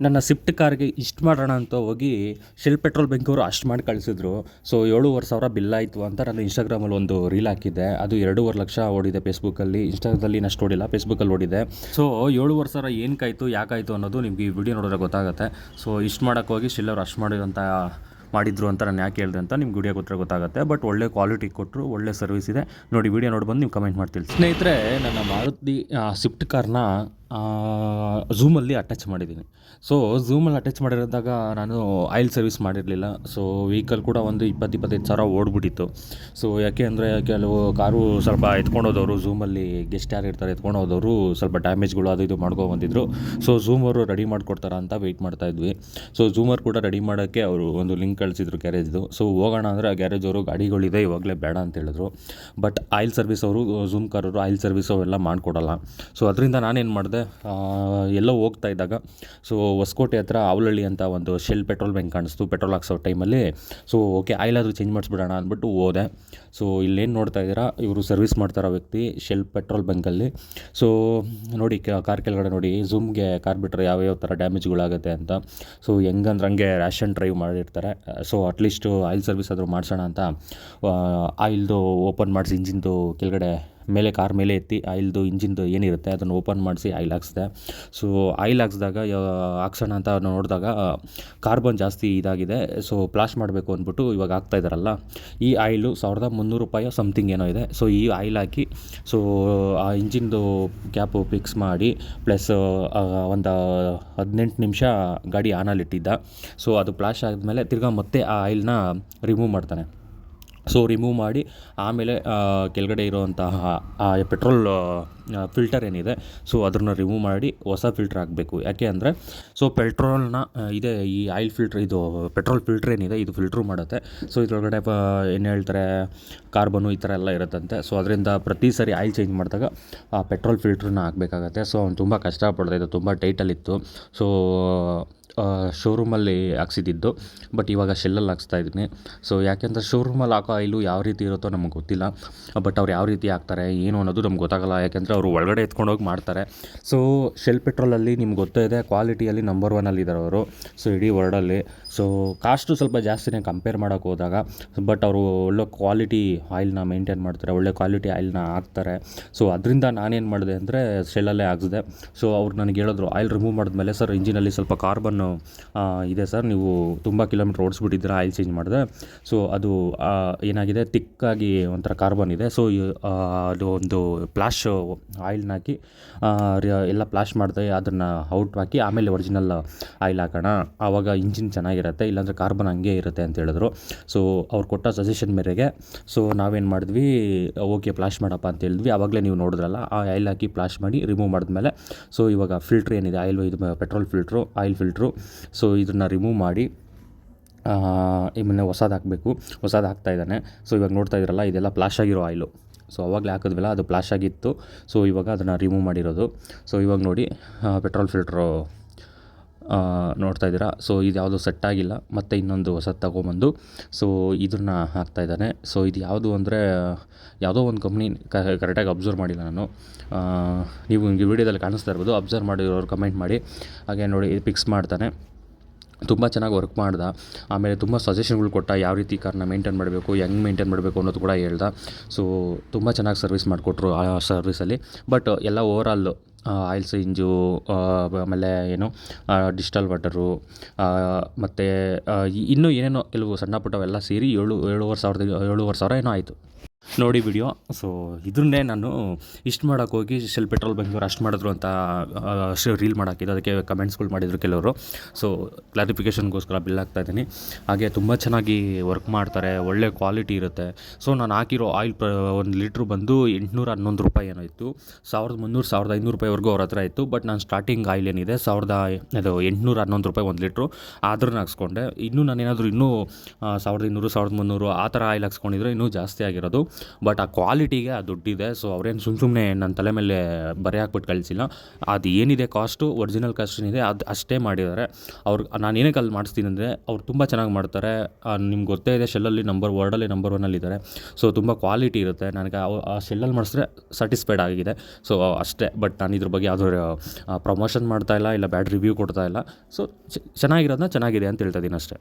ನನ್ನ ಸ್ವಿಫ್ಟ್ ಕಾರ್ಗೆ ಇಷ್ಟು ಮಾಡೋಣ ಅಂತ ಹೋಗಿ ಶೆಲ್ ಪೆಟ್ರೋಲ್ ಬಂಕವರು ಅಷ್ಟು ಮಾಡಿ ಕಳಿಸಿದ್ರು. ಸೊ 7,500 ಬಿಲ್ ಆಯಿತು ಅಂತ ನಾನು ಇನ್ಸ್ಟಾಗ್ರಾಮಲ್ಲಿ ಒಂದು ರೀಲ್ ಹಾಕಿದ್ದೆ. ಅದು 2.5 ಲಕ್ಷ ಓಡಿದೆ ಫೇಸ್ಬುಕ್ಕಲ್ಲಿ. ಇನ್ಸ್ಟಾದಲ್ಲಿ ಅಷ್ಟು ಓಡಿಲ್ಲ, ಫೇಸ್ಬುಕ್ಕಲ್ಲಿ ಓಡಿದೆ. ಸೊ 7,500 ಏನಕ್ಕಾಯಿತು ಯಾಕಾಯಿತು ಅನ್ನೋದು ನಿಮಗೆ ಈ ವಿಡಿಯೋ ನೋಡಿದ್ರೆ ಗೊತ್ತಾಗುತ್ತೆ. ಸೊ ಇಷ್ಟು ಮಾಡೋಕ್ಕೆ ಹೋಗಿ ಶೆಲ್ಲವ್ರು ಅಷ್ಟು ಮಾಡಿದ್ರು ಅಂತ ನಾನು ಯಾಕೆ ಹೇಳಿದೆ ಅಂತ ನಿಮ್ಗೆ ವಿಡಿಯೋ ಗೊತ್ತಾಗುತ್ತೆ. ಬಟ್ ಒಳ್ಳೆ ಕ್ವಾಲಿಟಿ ಕೊಟ್ಟರು, ಒಳ್ಳೆ ಸರ್ವಿಸ್ ಇದೆ. ನೋಡಿ ವಿಡಿಯೋ ನೋಡಿ ಬಂದು ನೀವು ಕಮೆಂಟ್ ಮಾಡ್ತೀವಿ. ಸ್ನೇಹಿತರೆ, ನನ್ನ ಮಾರುತಿ ಸ್ವಿಫ್ಟ್ ಕಾರ್ನ ಝೂಮಲ್ಲಿ ಅಟ್ಯಾಚ್ ಮಾಡಿದ್ದೀನಿ. ಸೊ ಝೂಮಲ್ಲಿ ಅಟ್ಯಾಚ್ ಮಾಡಿರೋದಾಗ ನಾನು ಆಯಿಲ್ ಸರ್ವಿಸ್ ಮಾಡಿರಲಿಲ್ಲ. ಸೊ ವೆಹಿಕಲ್ ಕೂಡ ಒಂದು 20-25 ಸಾವಿರ ಓಡ್ಬಿಟ್ಟಿತ್ತು. ಸೊ ಯಾಕೆ ಅಂದರೆ ಕೆಲವು ಕಾರು ಸ್ವಲ್ಪ ಎತ್ಕೊಂಡೋದವರು, ಝೂಮಲ್ಲಿ ಗೆಸ್ಟ್ ಯಾರು ಇರ್ತಾರೆ ಎತ್ಕೊಂಡೋದವರು ಸ್ವಲ್ಪ ಡ್ಯಾಮೇಜ್ಗಳು ಅದು ಇದು ಬಂದಿದ್ರು. ಸೊ ಝೂಮರು ರೆಡಿ ಮಾಡಿಕೊಡ್ತಾರ ಅಂತ ವೆಯ್ಟ್ ಮಾಡ್ತಾಯಿದ್ವಿ. ಸೊ ಝೂಮರ್ ಕೂಡ ರೆಡಿ ಮಾಡೋಕ್ಕೆ ಅವರು ಒಂದು ಲಿಂಕ್ ಕಳಿಸಿದ್ರು ಗ್ಯಾರೇಜ್ದು. ಸೊ ಹೋಗೋಣ ಅಂದರೆ ಆ ಗ್ಯಾರೇಜ್ ಅವರು ಗಾಡಿಗಳಿದೆ ಇವಾಗಲೇ ಬೇಡ ಅಂತ ಹೇಳಿದ್ರು. ಬಟ್ ಆಯಿಲ್ ಸರ್ವಿಸ್ ಅವರು, ಝೂಮ್ ಕಾರವರು ಆಯಿಲ್ ಸರ್ವಿಸ್ ಅವೆಲ್ಲ ಮಾಡಿಕೊಡಲ್ಲ. ಸೊ ಅದರಿಂದ ನಾನೇನು ಮಾಡಿದೆ, ಎಲ್ಲೋ ಹೋಗ್ತಾ ಇದ್ದಾಗ ಸೊ ಹೊಸಕೋಟೆ ಹತ್ರ ಅವಲಹಳ್ಳಿ ಅಂತ ಒಂದು ಶೆಲ್ ಪೆಟ್ರೋಲ್ ಬಂಕ್ ಕಾಣಿಸ್ತು ಪೆಟ್ರೋಲ್ ಹಾಕ್ಸೋ ಟೈಮಲ್ಲಿ. ಸೊ ಓಕೆ ಆಯಿಲ್ ಆದರೂ ಚೇಂಜ್ ಮಾಡಿಸ್ಬಿಡೋಣ ಅಂದ್ಬಿಟ್ಟು ಹೋದೆ. ಸೊ ಇಲ್ಲೇನು ನೋಡ್ತಾ ಇದ್ದೀರಾ, ಇವರು ಸರ್ವಿಸ್ ಮಾಡ್ತಾರೋ ವ್ಯಕ್ತಿ ಶೆಲ್ ಪೆಟ್ರೋಲ್ ಬಂಕಲ್ಲಿ. ಸೊ ನೋಡಿ ಕಾರ್ ಕೆಳಗಡೆ ನೋಡಿ, ಝೂಮ್ಗೆ ಕಾರ್ ಬಿಟ್ಟರೆ ಯಾವ್ಯಾವ ಥರ ಡ್ಯಾಮೇಜ್ಗಳಾಗುತ್ತೆ ಅಂತ. ಸೊ ಹೆಂಗಂದ್ರೆ ಹಂಗೆ ರ್ಯಾಷನ್ ಡ್ರೈವ್ ಮಾಡಿರ್ತಾರೆ. ಸೊ ಅಟ್ಲೀಸ್ಟು ಆಯಿಲ್ ಸರ್ವಿಸ್ ಆದರೂ ಮಾಡಿಸೋಣ ಅಂತ ಆಯಿಲ್ದು ಓಪನ್ ಮಾಡಿಸಿ ಇಂಜಿನ್ದು ಕೆಳಗಡೆ ಮೇಲೆ ಕಾರ್ ಮೇಲೆ ಎತ್ತಿ ಆಯಿಲ್ದು ಇಂಜಿನ್ದು ಏನಿರುತ್ತೆ ಅದನ್ನು ಓಪನ್ ಮಾಡಿಸಿ ಆಯಿಲ್ ಹಾಕ್ಸಿದೆ. ಸೊ ಆಯಿಲ್ ಹಾಕ್ಸಿದಾಗ ಹಾಕ್ಸೋಣ ಅಂತ ನೋಡಿದಾಗ ಕಾರ್ಬನ್ ಜಾಸ್ತಿ ಇದಾಗಿದೆ. ಸೊ ಪ್ಲಾಶ್ ಮಾಡಬೇಕು ಅಂದ್ಬಿಟ್ಟು ಇವಾಗ ಹಾಕ್ತಾ ಇದ್ದಾರಲ್ಲ, ಈ ಆಯಿಲು $1,300 ಸಮಥಿಂಗ್ ಏನೋ ಇದೆ. ಸೊ ಈ ಆಯಿಲ್ ಹಾಕಿ ಸೊ ಆ ಇಂಜಿನ್ದು ಕ್ಯಾಪು ಫಿಕ್ಸ್ ಮಾಡಿ ಪ್ಲಸ್ ಒಂದು 18 ನಿಮಿಷ ಗಾಡಿ ಆನಲ್ಲಿಟ್ಟಿದ್ದ. ಸೊ ಅದು ಪ್ಲಾಶ್ ಆದಮೇಲೆ ತಿರ್ಗಾ ಮತ್ತೆ ಆ ಆಯಿಲ್ನ ರಿಮೂವ್ ಮಾಡ್ತಾನೆ. ಸೊ ರಿಮೂವ್ ಮಾಡಿ ಆಮೇಲೆ ಕೆಳಗಡೆ ಇರೋವಂತಹ ಪೆಟ್ರೋಲ್ ಫಿಲ್ಟರ್ ಏನಿದೆ ಸೊ ಅದನ್ನು ರಿಮೂವ್ ಮಾಡಿ ಹೊಸ ಫಿಲ್ಟ್ರ್ ಹಾಕಬೇಕು. ಯಾಕೆ ಅಂದರೆ ಸೊ ಪೆಟ್ರೋಲ್ನ ಇದೆ ಈ ಆಯಿಲ್ ಫಿಲ್ಟ್ರ್, ಇದು ಪೆಟ್ರೋಲ್ ಫಿಲ್ಟ್ರ್ ಏನಿದೆ ಇದು ಫಿಲ್ಟ್ರು ಮಾಡುತ್ತೆ. ಸೊ ಇದರೊಳಗಡೆ ಏನು ಹೇಳ್ತಾರೆ ಕಾರ್ಬನು ಈ ಥರ ಎಲ್ಲ ಇರುತ್ತಂತೆ. ಸೊ ಅದರಿಂದ ಪ್ರತಿ ಸರಿ ಆಯಿಲ್ ಚೇಂಜ್ ಮಾಡಿದಾಗ ಆ ಪೆಟ್ರೋಲ್ ಫಿಲ್ಟ್ರನ್ನ ಹಾಕಬೇಕಾಗತ್ತೆ. ಸೊ ಅವ್ನು ತುಂಬ ಕಷ್ಟಪಡ್ತಾ ಇದು, ತುಂಬ ಟೈಟಲ್ಲಿತ್ತು. ಸೊ ಶೋರೂಮಲ್ಲಿ ಹಾಕ್ಸಿದ್ದು, ಬಟ್ ಇವಾಗ ಶೆಲ್ಲಲ್ಲಿ ಹಾಕ್ಸ್ತಾ ಇದ್ದೀನಿ. ಸೊ ಯಾಕೆಂದರೆ ಶೋರೂಮಲ್ಲಿ ಹಾಕೋ ಆಯಿಲು ಯಾವ ರೀತಿ ಇರುತ್ತೋ ನಮಗೆ ಗೊತ್ತಿಲ್ಲ. ಬಟ್ ಅವ್ರು ಯಾವ ರೀತಿ ಹಾಕ್ತಾರೆ ಏನು ಅನ್ನೋದು ನಮ್ಗೆ ಗೊತ್ತಾಗಲ್ಲ. ಯಾಕೆಂದರೆ ಅವರು ಒಳಗಡೆ ಎತ್ಕೊಂಡೋಗಿ ಮಾಡ್ತಾರೆ. ಸೊ ಶೆಲ್ ಪೆಟ್ರೋಲಲ್ಲಿ ನಿಮ್ಗೆ ಗೊತ್ತೇ ಇದೆ, ಕ್ವಾಲಿಟಿಯಲ್ಲಿ ನಂಬರ್ 1 ಇದ್ದಾರೆ ಅವರು. ಸೊ ಇಡೀ ವರ್ಲ್ಡಲ್ಲಿ. ಸೊ ಕಾಸ್ಟು ಸ್ವಲ್ಪ ಜಾಸ್ತಿನೇ ಕಂಪೇರ್ ಮಾಡೋಕ್ಕೆ ಹೋದಾಗ, ಬಟ್ ಅವರು ಒಳ್ಳೆ ಕ್ವಾಲಿಟಿ ಆಯಿಲ್ನ ಮೇಂಟೈನ್ ಮಾಡ್ತಾರೆ, ಒಳ್ಳೆ ಕ್ವಾಲಿಟಿ ಆಯಿಲ್ನ ಹಾಕ್ತಾರೆ. ಸೊ ಅದರಿಂದ ನಾನೇನು ಮಾಡಿದೆ ಅಂದರೆ ಶೆಲ್ಲಲ್ಲೇ ಹಾಕ್ಸಿದೆ. ಸೊ ಅವ್ರು ನನಗೆ ಹೇಳಿದ್ರು ಆಯಿಲ್ ರಿಮೂವ್ ಮಾಡಿದ್ಮೇಲೆ, ಸರ್ ಇಂಜಿನಲ್ಲಿ ಸ್ವಲ್ಪ ಕಾರ್ಬನ್ನು ಇದೆ ಸರ್, ನೀವು ತುಂಬ ಕಿಲೋಮೀಟ್ರ್ ಓಡಿಸ್ಬಿಟ್ಟಿದ್ದೀರ, ಆಯಿಲ್ ಚೇಂಜ್ ಮಾಡಿದೆ. ಸೊ ಅದು ಏನಾಗಿದೆ, ತಿಕ್ಕಾಗಿ ಒಂಥರ ಕಾರ್ಬನ್ ಇದೆ. ಸೊ ಅದು ಒಂದು ಪ್ಲಾಶ್ ಆಯಿಲ್ನ ಹಾಕಿ ಎಲ್ಲ ಪ್ಲಾಶ್ ಮಾಡಿದೆ, ಅದನ್ನು ಔಟ್ ಹಾಕಿ ಆಮೇಲೆ ಒರಿಜಿನಲ್ ಆಯಿಲ್ ಹಾಕೋಣ, ಆವಾಗ ಇಂಜಿನ್ ಚೆನ್ನಾಗಿರುತ್ತೆ, ಇಲ್ಲಾಂದರೆ ಕಾರ್ಬನ್ ಹಂಗೆ ಇರುತ್ತೆ ಅಂತ ಹೇಳಿದ್ರು. ಸೊ ಅವ್ರು ಕೊಟ್ಟ ಸಜೆಷನ್ ಮೇರೆಗೆ ಸೊ ನಾವೇನು ಮಾಡಿದ್ವಿ, ಓಕೆ ಪ್ಲಾಶ್ ಮಾಡಪ್ಪ ಅಂತ ಹೇಳಿದ್ವಿ. ಆವಾಗಲೇ ನೀವು ನೋಡಿದ್ರಲ್ಲ, ಆ ಆಯಿಲ್ ಹಾಕಿ ಪ್ಲಾಶ್ ಮಾಡಿ ರಿಮೂವ್ ಮಾಡಿದ್ಮೇಲೆ ಸೊ ಇವಾಗ ಫಿಲ್ಟ್ರ್ ಏನಿದೆ ಆಯಿಲ್, ಇದು petrol filter, oil filter. So ಇದನ್ನು ರಿಮೂವ್ ಮಾಡಿ ಇನ್ನು ಹೊಸದು ಹಾಕಬೇಕು. ಹೊಸದು ಹಾಕ್ತಾಯಿದ್ದಾನೆ. ಸೊ ಇವಾಗ ನೋಡ್ತಾ ಇದ್ದೀರಲ್ಲ, ಇದೆಲ್ಲ ಪ್ಲಾಶ್ ಆಗಿರೋ ಆಯಿಲು. ಸೊ ಅವಾಗಲೇ ಹಾಕಿದ್ವಲ್ಲ ಅದು ಪ್ಲಾಶ್ ಆಗಿತ್ತು. ಸೊ ಇವಾಗ ಅದನ್ನು ರಿಮೂವ್ ಮಾಡಿರೋದು. ಸೊ ಇವಾಗ ನೋಡಿ ಪೆಟ್ರೋಲ್ ಫಿಲ್ಟ್ರು ನೋಡ್ತಾ ಇದ್ದೀರಾ. ಸೊ ಇದು ಯಾವುದು ಸೆಟ್ ಆಗಿಲ್ಲ, ಮತ್ತು ಇನ್ನೊಂದು ಹೊಸದು ತಗೊಂಬಂದು ಸೊ ಇದನ್ನು ಹಾಕ್ತಾಯಿದ್ದಾನೆ. ಸೊ ಇದು ಯಾವುದು ಅಂದರೆ ಯಾವುದೋ ಒಂದು ಕಂಪ್ನಿ, ಕರೆಕ್ಟಾಗಿ ಅಬ್ಸರ್ವ್ ಮಾಡಿಲ್ಲ ನಾನು. ನೀವು ನಿಮಗೆ ವೀಡಿಯೋದಲ್ಲಿ ಕಾಣಿಸ್ತಾ ಇರ್ಬೋದು, ಅಬ್ಸರ್ವ್ ಮಾಡಿರೋರು ಕಮೆಂಟ್ ಮಾಡಿ. ಹಾಗೆ ನೋಡಿ ಫಿಕ್ಸ್ ಮಾಡ್ತಾನೆ, ತುಂಬ ಚೆನ್ನಾಗಿ ವರ್ಕ್ ಮಾಡ್ದ. ಆಮೇಲೆ ತುಂಬ ಸಜೆಷನ್ಗಳು ಕೊಟ್ಟ, ಯಾವ ರೀತಿ ಕಾರ್ನ ಮೇಂಟೈನ್ ಮಾಡಬೇಕು, ಹೆಂಗೆ ಮೇಂಟೈನ್ ಮಾಡಬೇಕು ಅನ್ನೋದು ಕೂಡ ಹೇಳ್ದ. ಸೊ ತುಂಬ ಚೆನ್ನಾಗಿ ಸರ್ವಿಸ್ ಮಾಡಿಕೊಟ್ರು ಆ ಸರ್ವಿಸಲ್ಲಿ. ಬಟ್ ಎಲ್ಲ ಓವರಾಲ್ ಆಯಿಲ್ ಚೇಂಜು, ಆಮೇಲೆ ಏನು ಡಿಸ್ಟಲ್ ವಾಟರು, ಮತ್ತು ಇನ್ನೂ ಏನೇನೋ ಕೆಲವು ಸಣ್ಣ ಪುಟ್ಟವೆಲ್ಲ ಸೇರಿ 7,500 ಏನೋ ಆಯಿತು. ನೋಡಿ ವಿಡಿಯೋ. ಸೊ ಇದನ್ನೇ ನಾನು ಇಷ್ಟು ಮಾಡೋಕ್ಕೋಗಿ ಶೆಲ್ ಪೆಟ್ರೋಲ್ ಬಂಕವ್ರು ಅಷ್ಟು ಮಾಡಿದ್ರು ಅಂತ ರೀಲ್ ಮಾಡಾಕಿದ್ದು. ಅದಕ್ಕೆ ಕಮೆಂಟ್ಸ್ಗಳು ಮಾಡಿದರು ಕೆಲವರು. ಸೊ ಕ್ಲಾರಿಫಿಕೇಷನ್ಗೋಸ್ಕರ ಬಿಲ್ ಹಾಕ್ತಾಯಿದ್ದೀನಿ. ಹಾಗೆ ತುಂಬ ಚೆನ್ನಾಗಿ ವರ್ಕ್ ಮಾಡ್ತಾರೆ, ಒಳ್ಳೆ ಕ್ವಾಲಿಟಿ ಇರುತ್ತೆ. ಸೊ ನಾನು ಹಾಕಿರೋ ಆಯಿಲ್ 1 ಲೀಟ್ರು ಬಂದು $811 ಏನೋ ಇತ್ತು. 1,300-1,500 ಅವ್ರ ಹತ್ರ ಇತ್ತು. ಬಟ್ ನಾನು ಸ್ಟಾರ್ಟಿಂಗ್ ಆಯಿಲ್ ಏನಿದೆ $811 1 ಲೀಟ್ರು ಆದ್ರೂ ಹಾಕ್ಸ್ಕೊಂಡೆ. ಇನ್ನೂ ನಾನೇನಾದರೂ ಇನ್ನೂ 1,200-1,300 ಆ ಥರ ಆಯಿಲ್ ಹಾಕ್ಸ್ಕೊಂಡಿದ್ರೆ ಇನ್ನೂ ಜಾಸ್ತಿ ಆಗಿರೋದು. ಬಟ್ ಆ ಕ್ವಾಲಿಟಿಗೆ ಆ ದುಡ್ಡಿದೆ. ಸೊ ಅವ್ರೇನು ಸುಮ್ಮನೆ ನನ್ನ ತಲೆ ಮೇಲೆ ಬರೆ ಹಾಕ್ಬಿಟ್ಟು ಕಳಿಸಿಲ್ಲ. ಅದು ಏನಿದೆ ಕಾಸ್ಟು, ಒರಿಜಿನಲ್ ಕಾಸ್ಟ್ ಏನಿದೆ ಅದು ಅಷ್ಟೇ ಮಾಡಿದ್ದಾರೆ. ನಾನು ಏನಕ್ಕೆ ಅಲ್ಲಿ ಮಾಡಿಸ್ತೀನಿ ಅಂದರೆ ಅವ್ರು ತುಂಬ ಚೆನ್ನಾಗಿ ಮಾಡ್ತಾರೆ. ನಿಮ್ಗೆ ಗೊತ್ತೇ ಇದೆ, ಶೆಲ್ಲಲ್ಲಿ ವರ್ಲ್ಡಲ್ಲಿ ನಂಬರ್ 1 ಸೊ ತುಂಬ ಕ್ವಾಲಿಟಿ ಇರುತ್ತೆ. ನನಗೆ ಆ ಶೆಲ್ಲಲ್ಲಿ ಮಾಡಿಸಿದ್ರೆ ಸ್ಯಾಟಿಸ್ಫೈಡ್ ಆಗಿದೆ. ಸೊ ಅಷ್ಟೇ. ಬಟ್ ನಾನು ಇದ್ರ ಬಗ್ಗೆ ಯಾವುದೂ ಪ್ರಮೋಷನ್ ಮಾಡ್ತಾಯಿಲ್ಲ, ಇಲ್ಲ ಬ್ಯಾಡ್ ರಿವ್ಯೂ ಕೊಡ್ತಾಯಿಲ್ಲ. ಸೊ ಚೆನ್ನಾಗಿರೋದನ್ನ ಚೆನ್ನಾಗಿದೆ ಅಂತ ಹೇಳ್ತಾ ಇದ್ದೀನಿ ಅಷ್ಟೇ.